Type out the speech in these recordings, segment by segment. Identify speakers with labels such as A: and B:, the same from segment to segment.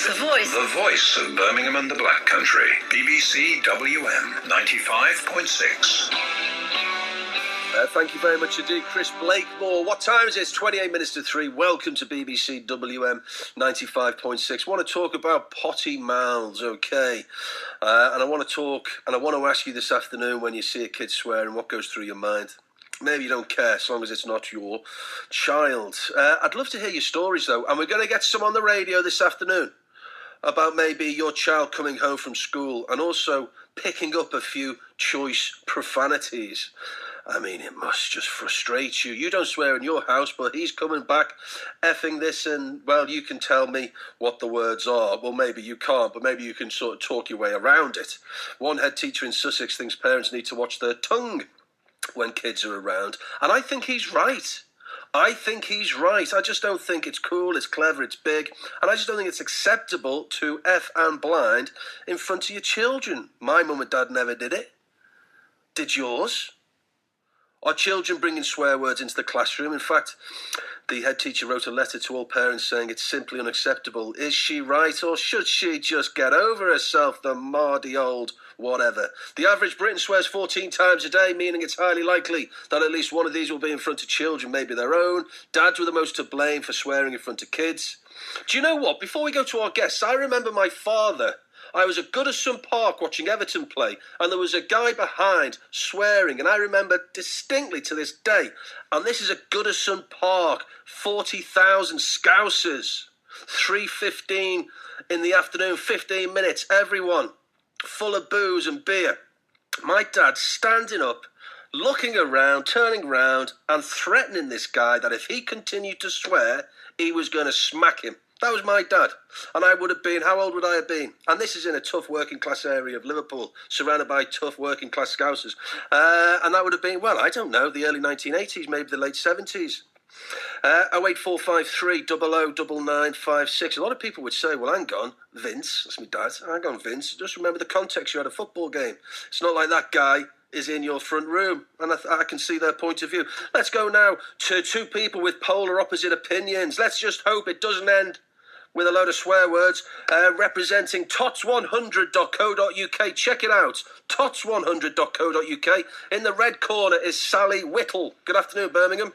A: The voice.
B: The voice of Birmingham and the Black Country. BBC WM 95.6.
C: Thank you very much indeed, Chris Blakemore. What time is it? It's 28 minutes to 3. Welcome to BBC WM 95.6. I want to talk about potty mouths, okay? And I want to ask you this afternoon, when you see a kid swearing, what goes through your mind? Maybe you don't care, as long as it's not your child. I'd love to hear your stories, though, and we're going to get some on the radio this afternoon about maybe your child coming home from school and also picking up a few choice profanities. I mean, it must just frustrate you. You don't swear in your house, but he's coming back effing this, and, well, you can tell me what the words are. Well, maybe you can't, but maybe you can sort of talk your way around it. One head teacher in Sussex thinks parents need to watch their tongue when kids are around, and I think he's right. I just don't think it's cool, it's clever, it's big, and I just don't think it's acceptable to F and blind in front of your children. My mum and dad never did it. Did yours? Are children bringing swear words into the classroom? In fact, the head teacher wrote a letter to all parents saying it's simply unacceptable. Is she right, or should she just get over herself, the mardy old whatever? The average Briton swears 14 times a day, meaning it's highly likely that at least one of these will be in front of children, maybe their own. Dads were the most to blame for swearing in front of kids. Do you know what? Before we go to our guests, I remember my father. I was at Goodison Park watching Everton play, and there was a guy behind swearing, and I remember distinctly to this day. And this is at Goodison Park, 40,000 Scousers, 3:15 in the afternoon, 15 minutes, everyone full of booze and beer. My dad standing up, looking around, turning around, and threatening this guy that if he continued to swear, he was going to smack him. That was my dad. And I would have been, how old would I have been? And this is in a tough working class area of Liverpool, surrounded by tough working class Scousers. And that would have been, well, I don't know, the early 1980s, maybe the late 70s. 08453 009956. A lot of people would say, well, hang on, Vince, that's my dad. Hang on, Vince, just remember the context. You had a football game. It's not like that guy is in your front room, and I can see their point of view. Let's go now to two people with polar opposite opinions. Let's just hope it doesn't end with a load of swear words. Representing tots100.co.uk. Check it out, tots100.co.uk. In the red corner is Sally Whittle. Good afternoon, Birmingham.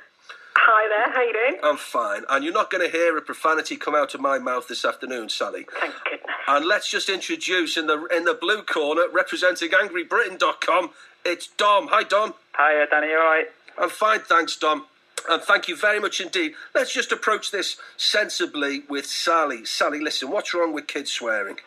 D: Hi there, how you doing?
C: I'm fine, and you're not going to hear a profanity come out of my mouth this afternoon, Sally.
D: Thank goodness.
C: And let's just introduce in the blue corner, representing AngryBritain.com, it's Dom. Hi, Dom.
E: Hiya, Danny, you alright?
C: I'm fine, thanks, Dom. And thank you very much indeed. Let's just approach this sensibly with Sally. Sally, listen, what's wrong with kids swearing?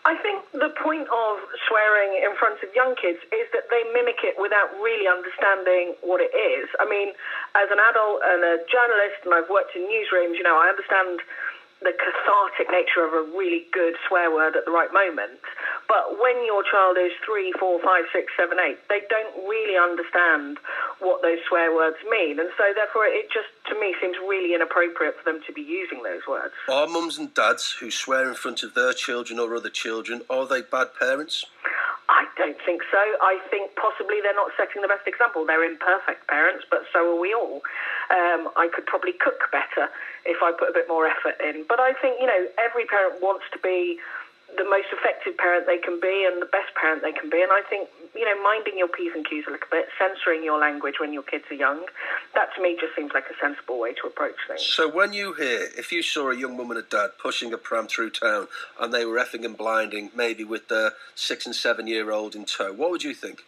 D: I think the point of swearing in front of young kids is that they mimic it without really understanding what it is. I mean, as an adult and a journalist, and I've worked in newsrooms, I understand the cathartic nature of a really good swear word at the right moment. But when your child is 3, 4, 5, 6, 7, 8, they don't really understand what those swear words mean. And so therefore it just, to me, seems really inappropriate for them to be using those words.
C: Are mums and dads who swear in front of their children or other children, are they bad parents?
D: I don't think so. I think possibly they're not setting the best example. They're imperfect parents, but so are we all. I could probably cook better if I put a bit more effort in. But I think, every parent wants to be the most effective parent they can be and the best parent they can be. And I think, minding your P's and Q's a little bit, censoring your language when your kids are young, that to me just seems like a sensible way to approach things.
C: So when you hear, if you saw a young mum and a dad pushing a pram through town and they were effing and blinding, maybe with their 6 and 7 year old in tow, what would you think?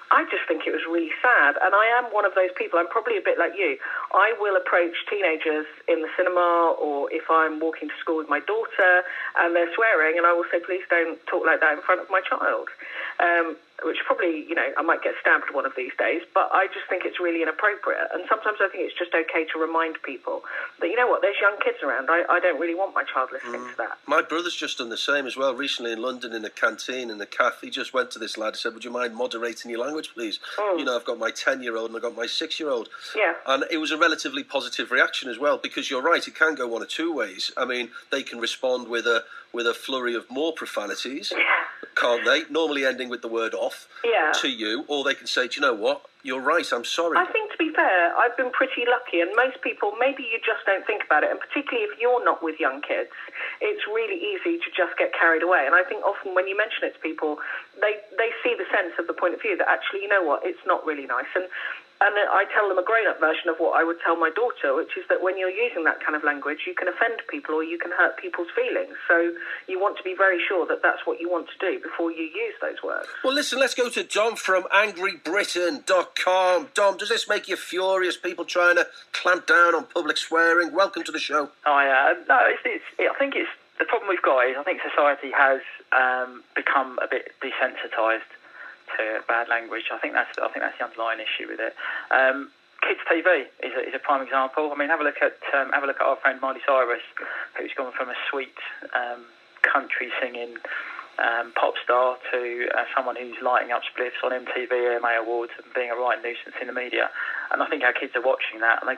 D: I just think it was really sad, and I am one of those people. I'm probably a bit like you. I will approach teenagers in the cinema, or if I'm walking to school with my daughter and they're swearing, and I will say, please don't talk like that in front of my child. Which probably, I might get stabbed one of these days, but I just think it's really inappropriate. And sometimes I think it's just okay to remind people that, there's young kids around. I don't really want my child listening to that.
C: My brother's just done the same as well. Recently in London, in a canteen, in the cafe, he just went to this lad and said, would you mind moderating your language, please? I've got my 10-year-old and I've got my 6-year-old.
D: Yeah.
C: And it was a relatively positive reaction as well, because you're right, it can go one of two ways. I mean, they can respond with a flurry of more profanities, can't they? Normally ending with the word off to you, or they can say, do you know what? You're right, I'm sorry.
D: I think, to be fair, I've been pretty lucky, and most people, maybe you just don't think about it, and particularly if you're not with young kids, it's really easy to just get carried away. And I think often when you mention it to people, they see the sense of the point of view that actually, you know what, it's not really nice. And I tell them a grown-up version of what I would tell my daughter, which is that when you're using that kind of language, you can offend people or you can hurt people's feelings. So you want to be very sure that that's what you want to do before you use those words.
C: Well, listen, let's go to Dom from AngryBritain.com. Dom, does this make you furious, people trying to clamp down on public swearing? Welcome to the show.
A: No, I think it's the problem we've got is I think society has become a bit desensitised to bad language. I think that's the underlying issue with it. Kids TV is a prime example. I mean, have a look at our friend Miley Cyrus, who's gone from a sweet country singing pop star to someone who's lighting up spliffs on MTV AMA Awards and being a right nuisance in the media. And I think our kids are watching that, and they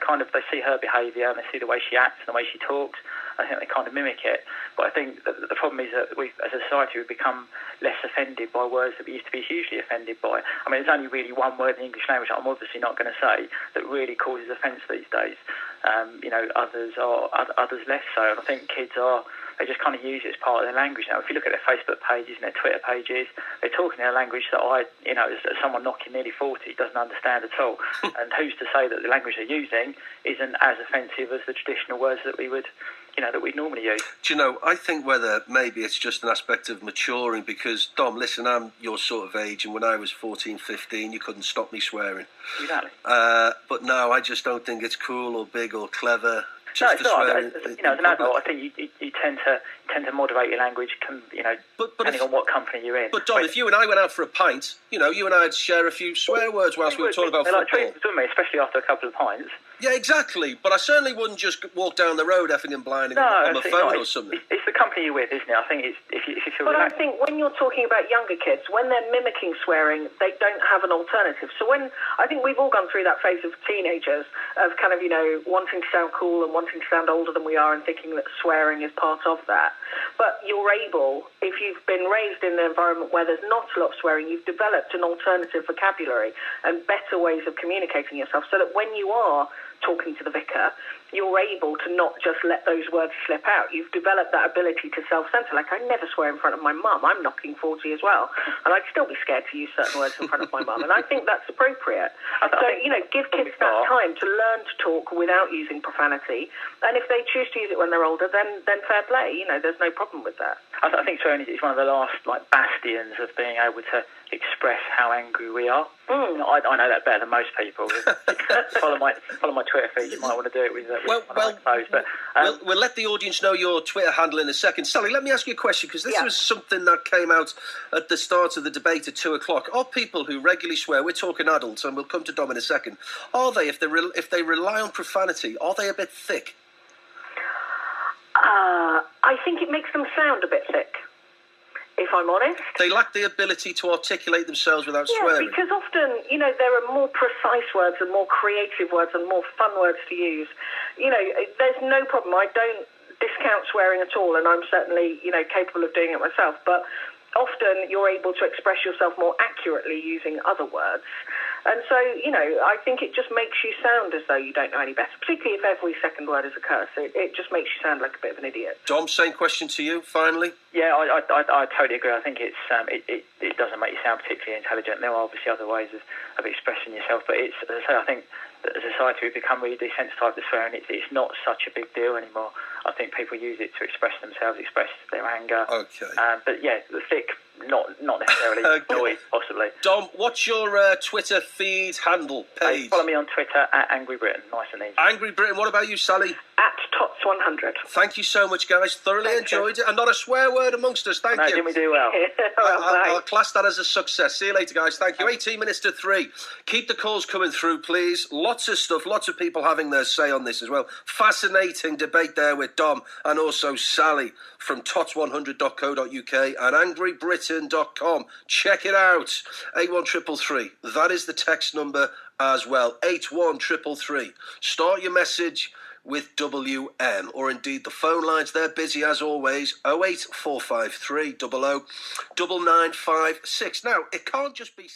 A: see her behaviour and they see the way she acts and the way she talks. I think they kind of mimic it. But I think that the problem is that as a society, we've become less offended by words that we used to be hugely offended by. I mean, there's only really one word in the English language that I'm obviously not going to say that really causes offence these days. Others less so. And I think kids they just kind of use it as part of their language now. If you look at their Facebook pages and their Twitter pages, they're talking in a language that as someone knocking nearly 40 doesn't understand at all. And who's to say that the language they're using isn't as offensive as the traditional words that we'd normally use?
C: Do you know, I think whether maybe it's just an aspect of maturing, because, Dom, listen, I'm your sort of age, and when I was 14, 15, you couldn't stop me swearing.
A: Exactly.
C: But now I just don't think it's cool or big or clever. Just
A: no, it's not. As an adult, I think you tend to moderate your language, depending on what company you're in.
C: But Don, if you and I went out for a pint, you and I'd share a few swear words whilst we were talking about football.
A: Like treats, wouldn't we? Especially after a couple of pints.
C: Yeah, exactly. But I certainly wouldn't just walk down the road effing and blinding on my phone or something.
A: It's the company you're with, isn't it? I think it's if you feel.
D: But I think when you're talking about younger kids, when they're mimicking swearing, they don't have an alternative. So I think we've all gone through that phase of teenagers of kind of wanting to sound cool and wanting to sound older than we are and thinking that swearing is part of that. But you're able, if you've been raised in an environment where there's not a lot of swearing, you've developed an alternative vocabulary and better ways of communicating yourself so that when you are talking to the vicar, you're able to not just let those words slip out. You've developed that ability to self-censor. Like, I never swear in front of my mum. I'm knocking 40 as well. And I'd still be scared to use certain words in front of my mum. And I think that's appropriate. Give kids that time to learn to talk without using profanity. And if they choose to use it when they're older, then fair play. There's no problem with that.
A: I think swearing is one of the last bastions of being able to express how angry we are. I know that better than most people. follow my Twitter feed. You might want to do it with
C: we'll let the audience know your Twitter handle in a second. Sally, let me ask you a question, because this was something that came out at the start of the debate at 2:00. Are people who regularly swear, we're talking adults, and we'll come to Dom in a second, are they, if they rely on profanity, are they a bit thick?
D: I think it makes them sound a bit thick, if I'm honest.
C: They lack the ability to articulate themselves without swearing.
D: Yeah, because often, there are more precise words and more creative words and more fun words to use. There's no problem. I don't discount swearing at all, and I'm certainly, capable of doing it myself. But often you're able to express yourself more accurately using other words. And so, I think it just makes you sound as though you don't know any better, particularly if every second word is a curse. It just makes you sound like a bit of an idiot.
C: Dom, same question to you, finally.
A: Yeah, I totally agree. I think it doesn't make you sound particularly intelligent. There are obviously other ways of expressing yourself, but as I say, I think that as a society we've become really desensitised to swearing. It's not such a big deal anymore. I think people use it to express themselves, express their anger.
C: Okay.
A: But yeah, the thick, not necessarily noise, possibly.
C: Dom, what's your Twitter feed handle page?
A: Follow me on Twitter at AngryBritain. Nice and easy.
C: AngryBritain. What about you, Sally?
D: At Tots100.
C: Thank you so much, guys. Thoroughly enjoyed it. And not a swear word amongst us. Thank you.
A: Didn't we do well?
C: I'll class that as a success. See you later, guys. Thank you. 18 minutes to 3. Keep the calls coming through, please. Lots of stuff. Lots of people having their say on this as well. Fascinating debate there with Dom and also Sally from tots100.co.uk and angrybritain.com. Check it out. 81333. That is the text number as well. 81333. Start your message with WM, or indeed the phone lines, they're busy as always. 08453 00 9956. Now, it can't just be